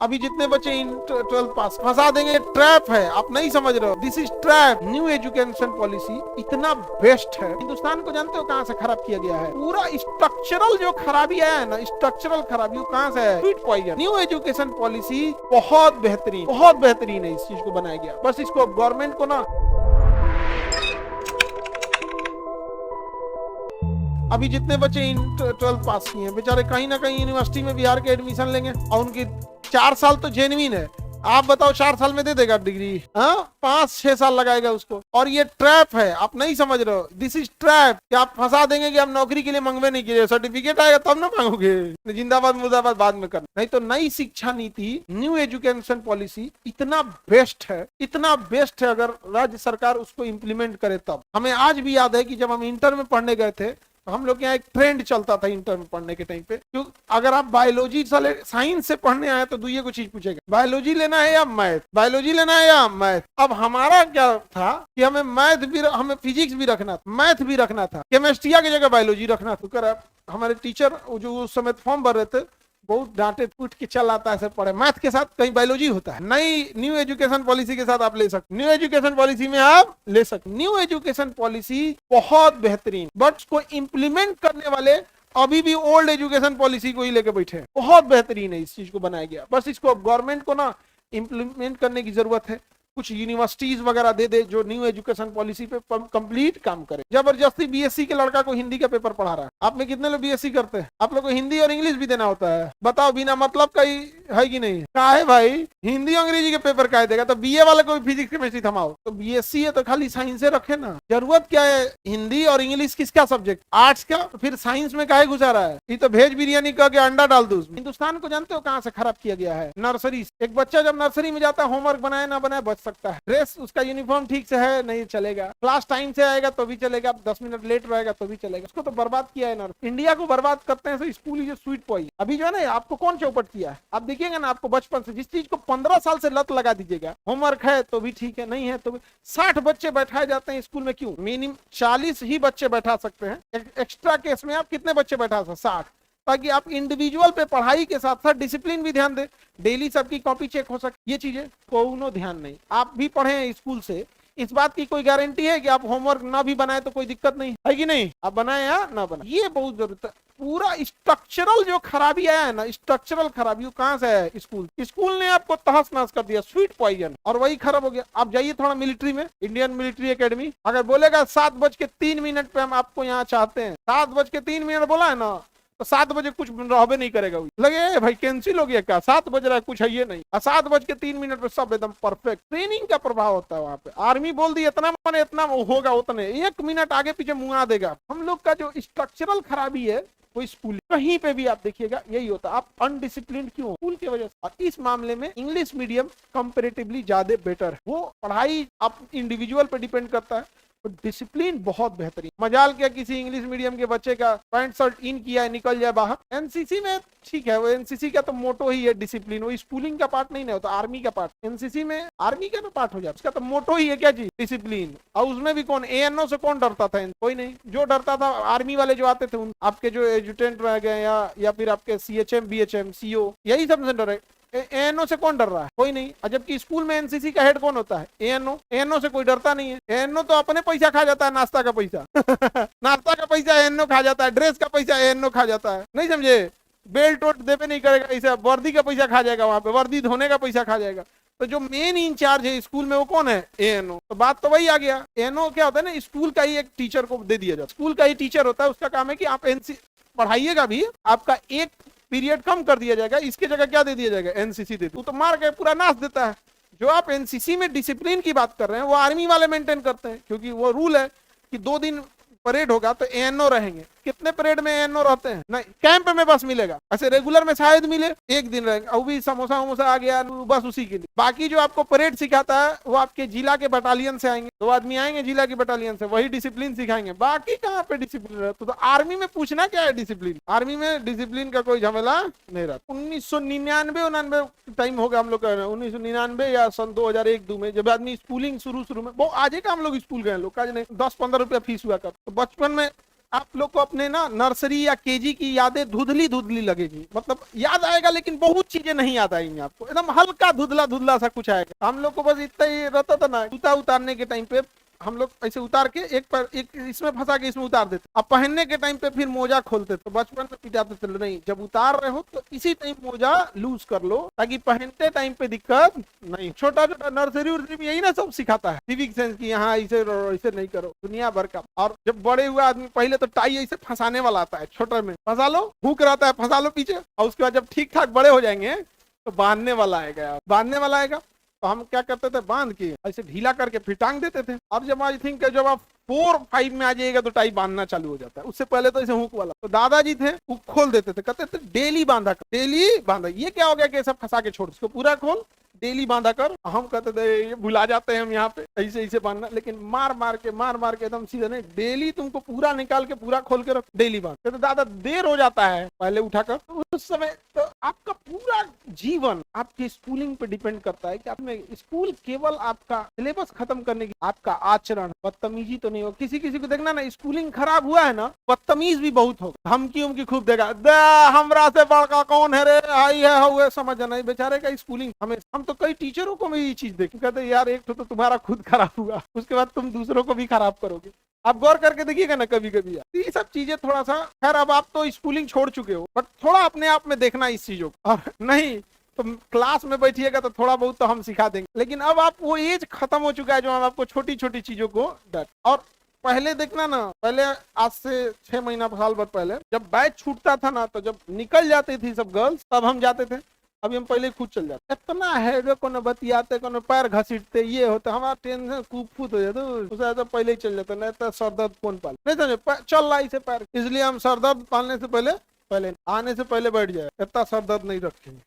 अभी जितने बच्चे इन 12th पास फंसा देंगे, ट्रैप है, आप नहीं समझ रहे हो, this is trap. New education policy इतना बेस्ट है, हिंदुस्तान को जानते हो कहां से खराब किया गया है? पूरा स्ट्रक्चरल जो खराबी आया है ना, स्ट्रक्चरल खराबी वो कहां से है? Sweet poison. New education policy बहुत बेहतरीन है, इस चीज को बनाया गया। बस इसको गवर्नमेंट को ना, अभी जितने बच्चे इन 12th पास किए हैं बेचारे कहीं ना कहीं यूनिवर्सिटी में बिहार के एडमिशन लेंगे, और उनकी 4 साल तो जेन्युइन है। आप बताओ 4 साल में दे देगा डिग्री? हाँ, 5-6 साल लगाएगा उसको। और ये ट्रैप है, आप नहीं समझ रहे हो, दिस इज ट्रैप। कि आप फंसा देंगे कि आप नौकरी के लिए मंगवे नहीं किए, सर्टिफिकेट आएगा तब ना मांगोगे, जिंदाबाद मुर्दाबाद बाद में करना। नहीं तो नई शिक्षा नीति, न्यू एजुकेशन पॉलिसी इतना बेस्ट है, अगर राज्य सरकार उसको इम्प्लीमेंट करे तब। हमें आज भी याद है कि जब हम इंटर में पढ़ने गए थे, हम लोग यहाँ एक ट्रेंड चलता था इंटर में पढ़ने के टाइम पे, क्यों अगर आप बायोलॉजी साइंस से पढ़ने आए तो दुइये को चीज पूछेगा, बायोलॉजी लेना है या मैथ, बायोलॉजी लेना है या मैथ। अब हमारा क्या था कि हमें मैथ भी, हमें फिजिक्स भी रखना था, मैथ भी रखना था, केमिस्ट्रिया की जगह बायोलॉजी रखना था। हमारे टीचर जो उस समय फॉर्म भर रहे थे बहुत डांटे, पूछ के चल आता है ऐसे पढ़े, मैथ के साथ कहीं बायोलॉजी होता है? नई न्यू एजुकेशन पॉलिसी के साथ आप ले सकते, न्यू एजुकेशन पॉलिसी में आप ले सकते। न्यू एजुकेशन पॉलिसी बहुत बेहतरीन, बट उसको इंप्लीमेंट करने वाले अभी भी ओल्ड एजुकेशन पॉलिसी को ही लेके बैठे हैं। बहुत बेहतरीन है, इस चीज को बनाया गया। बस इसको गवर्नमेंट को ना इंप्लीमेंट करने की जरूरत है। कुछ यूनिवर्सिटीज वगैरह दे दे जो न्यू एजुकेशन पॉलिसी पे कंप्लीट काम करे। जबरदस्ती बीएससी के लड़का को हिंदी का पेपर पढ़ा रहा है। आप में कितने लोग बीएससी करते हैं? आप लोग को हिंदी और इंग्लिश भी देना होता है, बताओ, बिना मतलब का ही है कि नहीं? कहा है भाई, हिंदी अंग्रेजी के पेपर का देगा तो बीए वाले को भी फिजिक्स केमिस्ट्री थमाओ। तो बीएससी है तो खाली साइंस से रखे ना, जरूरत क्या है? हिंदी और इंग्लिश किसका सब्जेक्ट? आर्ट्स का। फिर साइंस में काहे घुसा रहा है? ये तो भेज बिरयानी कह के अंडा डाल दो उसमें। हिंदुस्तान को जानते हो कहां से खराब किया गया है? नर्सरी। एक बच्चा जब नर्सरी में जाता है, होमवर्क बनाए ना बनाए बच सकता है, ड्रेस उसका यूनिफॉर्म ठीक से है नहीं चलेगा, क्लास टाइम से आएगा तो भी चलेगा, 10 मिनट लेट रहेगा तो भी चलेगा। उसको तो बर्बाद किया है ना, इंडिया को बर्बाद करते हैं। तो स्कूल जो स्वीट पॉइजन अभी जो है ना, आपको कौन चौपट किया है? आप देखिएगा ना, आपको बचपन से जिस चीज को 15 साल से लत लगा दीजिएगा, होमवर्क है तो भी ठीक है, नहीं है तो भी 60 बच्चे बैठाए जाते हैं स्कूल में। क्यों? मिनिमम 40 ही बच्चे बैठा सकते हैं, एक्स्ट्रा केस में आप कितने बच्चे बैठा सकते? 60, ताकि आप इंडिविजुअल पे पढ़ाई के साथ साथ डिसिप्लिन भी ध्यान दे, डेली सबकी कॉपी चेक हो सके। ये चीजें कोनो ध्यान नहीं। आप भी पढ़े स्कूल से, इस बात की कोई गारंटी है कि आप होमवर्क ना भी बनाए तो कोई दिक्कत नहीं है कि नहीं? आप बनाए या ना बनाए, ये बहुत जरूरत है। पूरा स्ट्रक्चरल जो खराबी आया है ना, स्ट्रक्चरल खराबी वो कहां से है? स्कूल ने आपको तहस नहस कर दिया, स्वीट पॉइजन, और वही खराब हो गया। आप जाइए थोड़ा मिलिट्री में, इंडियन मिलिट्री एकेडमी, अगर बोलेगा 7:03 पे हम आपको यहाँ चाहते हैं, 7:03 बोला है ना, तो 7 बजे कुछ रहबे नहीं करेगा। लगे भाई कैंसिल हो गया क्या, 7 बज रहा है, कुछ है ये नहीं। 7:03 पे सब एकदम परफेक्ट। ट्रेनिंग का प्रभाव होता है वहां पे। आर्मी बोल दी इतना माने इतना होगा, उतने 1 मिनट आगे पीछे मुंगा देगा। हम लोग का जो स्ट्रक्चरल खराबी है वो स्कूल, कहीं पे भी आप देखिएगा यही होता है। आप अनडिसिप्लिन क्यों? स्कूल की वजह से। और इस मामले में इंग्लिश मीडियम कंपेरेटिवली ज्यादा बेटर है। वो पढ़ाई आप इंडिविजुअल पे डिपेंड करता है, डिसिप्लिन बहुत बेहतरीन। मजाल क्या किसी इंग्लिश मीडियम के बच्चे का पैंट शर्ट इन किया है निकल जाए बाहर। एनसीसी में ठीक है, वो एनसीसी का तो मोटो ही है डिसिप्लिन, वो स्कूलिंग का पार्ट नहीं होता, आर्मी का पार्ट। एनसीसी में आर्मी का ना पार्ट हो जाता, उसका तो मोटो ही है क्या चीज? डिसिप्लिन। और उसमें भी कौन, एएनओ से कौन डरता था? कोई नहीं। जो डरता था आर्मी वाले जो आते थे, उन आपके जो एजुटेंट रह गए या फिर आपके सीएचएम बीएचएम सीओ, यही सब से डरे। एएनओ से कौन डर रहा है? कोई नहीं। जबकि स्कूल में एनसीसी का हेड कौन होता है? एएनओ से कोई डरता नहीं है। एएनओ तो अपने पैसा खा जाता है, नाश्ता का पैसा नाश्ता का पैसा एएनओ खा जाता है, ड्रेस का पैसा एएनओ खा जाता है, नहीं समझे? बेल्ट वोल्ट देवे नहीं करेगा, ऐसा वर्दी का पैसा खा जाएगा, वहां पे वर्दी धोने का पैसा खा जाएगा। तो जो मेन इंचार्ज है स्कूल में वो कौन है? एएनओ। तो बात तो वही आ गया। एएनओ क्या होता है ना, स्कूल का ही एक टीचर को दे दिया जाता है। स्कूल का ही टीचर होता है, उसका काम है कि आप पढ़ाइएगा भी, आपका एक पीरियड कम कर दिया जाएगा, इसके जगह क्या दे दिया जाएगा? एनसीसी दे। तो मार के पूरा नाश देता है। जो आप एनसीसी में डिसिप्लिन की बात कर रहे हैं वो आर्मी वाले मेंटेन करते हैं, क्योंकि वो रूल है कि 2 दिन परेड होगा तो एएनओ रहेंगे। कितने परेड में एएनओ रहते हैं? नहीं, कैंप में बस मिलेगा, ऐसे रेगुलर में शायद मिले 1 दिन रहेंगे, और भी समोसा वमोसा आ गया बस उसी के लिए। बाकी जो आपको परेड सिखाता है वो आपके जिला के बटालियन से आएंगे, 2 आदमी आएंगे जिला के बटालियन से, वही डिसिप्लिन सिखाएंगे। बाकी कहाँ पे डिसिप्लिन रहता? तो आर्मी में पूछना क्या है डिसिप्लिन? आर्मी में डिसिप्लिन का कोई झमेला नहीं रहता। 1999 टाइम होगा हम लोग 1999 या सन 2001-2 में, जब आदमी स्कूलिंग शुरू में, वो आज का हम लोग स्कूल गए लोग का 10-15 रुपया फीस हुआ कर। तो बचपन में आप लोग को अपने ना नर्सरी या केजी की यादें धुंधली धुंधली लगेगी, मतलब याद आएगा लेकिन बहुत चीजें नहीं याद आएंगी आपको, एकदम हल्का धुंधला धुंधला सा कुछ आएगा। हम लोग को बस इतना ही रहता था ना, जूता उतारने के टाइम पे हम लोग ऐसे उतार के एक पर एक इसमें फंसा के इसमें उतार देते, अब पहनने के टाइम पे फिर मोजा खोलते, तो बचपन में पिटाते थे, नहीं जब उतार रहे हो तो इसी टाइम मोजा लूज कर लो ताकि पहनते टाइम पे दिक्कत नहीं। छोटा छोटा नर्सरी उर्सरी में यही ना सब सिखाता है, सिविक सेंस की, यहाँ ऐसे ऐसे नहीं करो, दुनिया भर का। और जब बड़े हुए आदमी, पहले तो टाई ऐसे फंसाने वाला आता है, छोटा में फंसा लो, हुक रहता है, फंसा लो पीछे, और उसके बाद जब ठीक ठाक बड़े हो जाएंगे तो बांधने वाला आएगा, बांधने वाला आएगा तो हम क्या करते थे, बांध के ऐसे ढीला करके फिर टांग देते थे। अब जब आई थिंक जब आप 4-5 में आ जाइएगा तो टाई बांधना चालू हो जाता है, उससे पहले तो ऐसे हुक वाला। तो दादाजी थे वो खोल देते थे, कहते थे डेली बांधा कर, डेली बांधा। ये क्या हो गया कि सब फंसा के छोड़, इसको पूरा खोल, डेली बांधा कर। हम कहते थे ये भुला जाते हैं हम यहाँ पे, ऐसे ऐसे बांधना, लेकिन मार मार के एकदम सीधा नहीं, डेली तुमको पूरा निकाल के पूरा खोल के रख, डेली बांध। कहते दादा देर हो जाता है पहले उठाकर, तो उस समय तो आपका पूरा जीवन आपकी स्कूलिंग पे डिपेंड करता है कि आपने स्कूल केवल आपका सिलेबस खत्म करने की, आपका आचरण, बदतमीजी तो नहीं हो। किसी किसी को देखना ना, स्कूलिंग खराब हुआ है ना, बदतमीज भी बहुत हो, धमकी उमकी खूब देगा, हमरा से बड़का कौन है रे, आई है हुए, समझ नहीं बेचारे का स्कूलिंग। हमें हम तो कई टीचरों को भी ये चीज देखी, कहते यार एक तो तुम्हारा खुद खराब हुआ, उसके बाद तुम दूसरों को भी खराब करोगे। आप गौर करके देखिएगा ना कभी कभी यार, ये सब चीजें थोड़ा सा, खैर अब आप तो स्कूलिंग छोड़ चुके हो, बट थोड़ा अपने आप में देखना इस चीजों को। और नहीं तो क्लास में बैठिएगा तो थोड़ा बहुत तो हम सिखा देंगे, लेकिन अब आप वो एज खत्म हो चुका है जो हम आपको छोटी छोटी चीजों को डर। और पहले देखना ना, पहले आज से 6 महीना साल भर पहले जब बैच छूटता था ना, तो जब निकल जाती थी सब गर्ल्स तब हम जाते थे, अभी हम पहले खुद चल जाते। इतना है को बतियाते, को पैर घसीटते, ये होता, हमारा टेंशन कूफूत हो जाता, उसे तो पहले ही चल जाता, नहीं तो सरदर्द कौन पाल, नहीं समझे चल रहा इसे पैर, इसलिए हम सरदर्द पालने से पहले आने से पहले बैठ जाए, इतना सरदर्द नहीं रखेंगे।